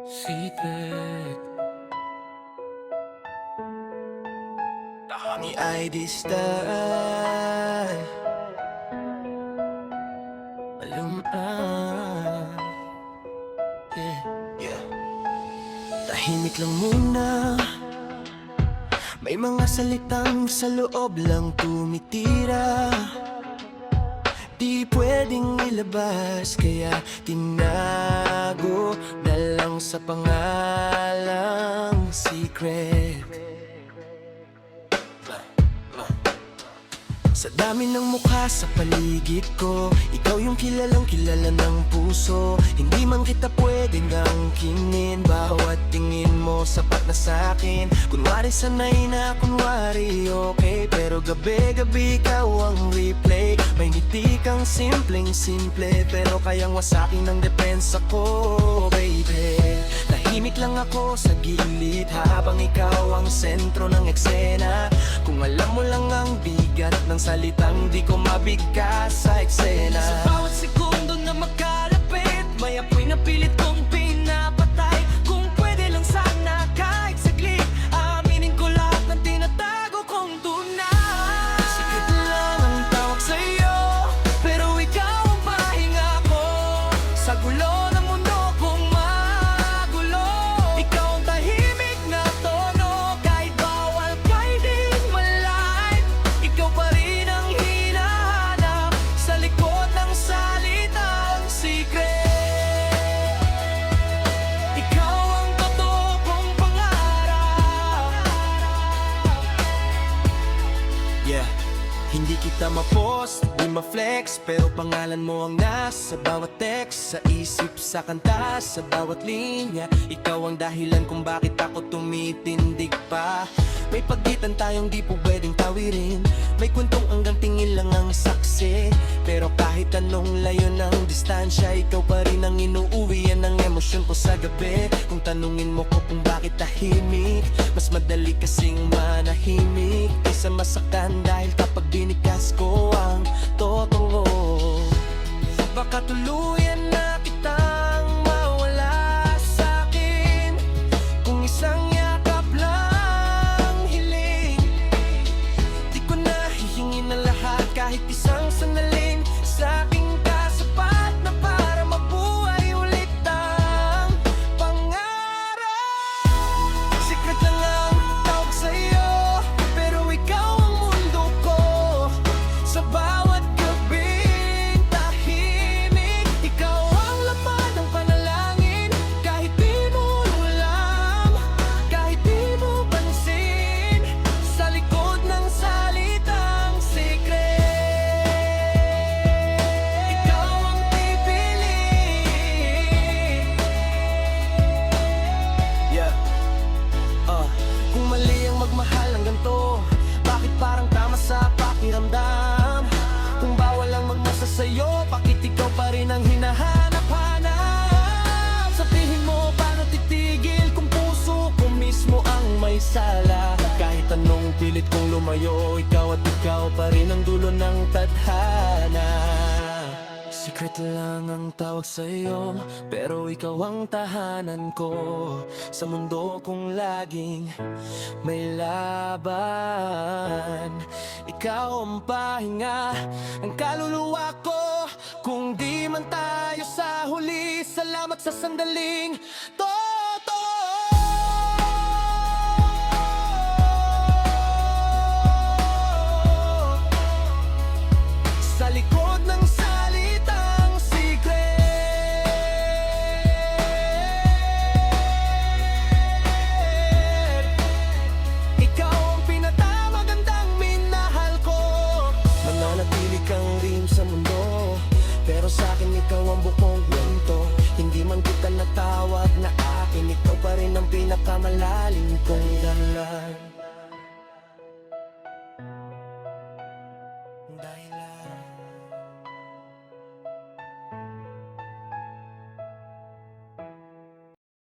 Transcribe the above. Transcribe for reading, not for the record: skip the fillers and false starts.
Secret. Kami ay distant, malumaan. Yeah. Tahimik lang muna, may mga salitang sa loob lang tumitira. Di pwedeng ilabas, kaya tinago na lang sa pangalang secret. Sa dami ng mukha sa paligid ko, ikaw yung kilalang kilala ng puso. Hindi man kita pwedeng angkinin, bawat tingin mo sapat na sa'kin. Kunwari sanay na kunwari okay, pero gabi-gabi ikaw ang replay. May ngiti kang simpleng-simple, pero kayang wasakin ng depensa ko, baby. Tahimik lang ako sa gilid habang ikaw ang sentro ng eksena. Kung alam mo lang ang bigat ng salitang di ko mabigkas sa eksena. Sa bawat segundo na magkalapit, may apoy na pilit kong pinapatay. Kung pwede lang sana kahit saglit, aaminin ko lahat ng tinatago kong tunay. Sikret lang ang tawag sa'yo, pero ikaw ang pahinga ko. Sa gulo ng mundo kong magulo, ikaw ang tahimik na tono. Kahit bawal, kahit di malay, ikaw pa rin ang hinahanap sa likod ng salitang secret. Ikaw ang totoo kong pangarap. Yeah. Hindi kita ma-post, di ma-flex, pero pangalan mo ang nasa bawat text. Sa isip, sa kanta, sa bawat linya, ikaw ang dahilan kung bakit ako tumitindig pa. May pagitan tayong di po pwedeng tawirin, may kwentong hanggang tingin lang ang saksi. Pero kahit anong layo ng distansya, ikaw pa rin ang inuuwian ng emosyon ko sa gabi. Kung tanungin mo ko kung bakit tahimik, mas madali kasing manahimik kaysa masaktan, dahil kapag binikas ko ang totoo, baka tuluyan na kitang mawala sa'kin. Kung isang yakap lang hiling, di ko na hihingin na lahat, kahit isang sandaling sa'king kasapat na para mabuhay ulit ang pangarap. Secret lang ang tawag sa'yo, pero ikaw ang mundo ko. Sa bawat gabing tahimik, ikaw ang laman ng panalangin. Kahit di mo alam, kahit di mo pansin, sa likod ng salitang secret, ikaw ang pipiliin. Yeah. Kung mali ang magmahal ng ganito, bakit parang tama sa pakiramdam? Kung bawal ang magmasa sa'yo, bakit ikaw pa rin ang hinahanap-hanap? Sabihin mo paano titigil kung puso ko mismo ang may sala. Kahit anong pilit kong lumayo, ikaw at ikaw pa rin ang dulo ng tadhana. Secret lang ang tawag sa'yo, pero ikaw ang tahanan ko sa mundo kong laging may laban. Ikaw ang pahinga, ang kaluluwa ko. Kung di man tayo sa huli, salamat sa sandaling totoo. Sa likod ng salitang secret, ikaw ang pinakamagandang minahal ko. Mananatili kang rim sa mundo, pero sa'kin ikaw ang bukong kwento. Hindi man kita natawag na akin, ikaw pa rin ang pinakamalalim kong dahilan.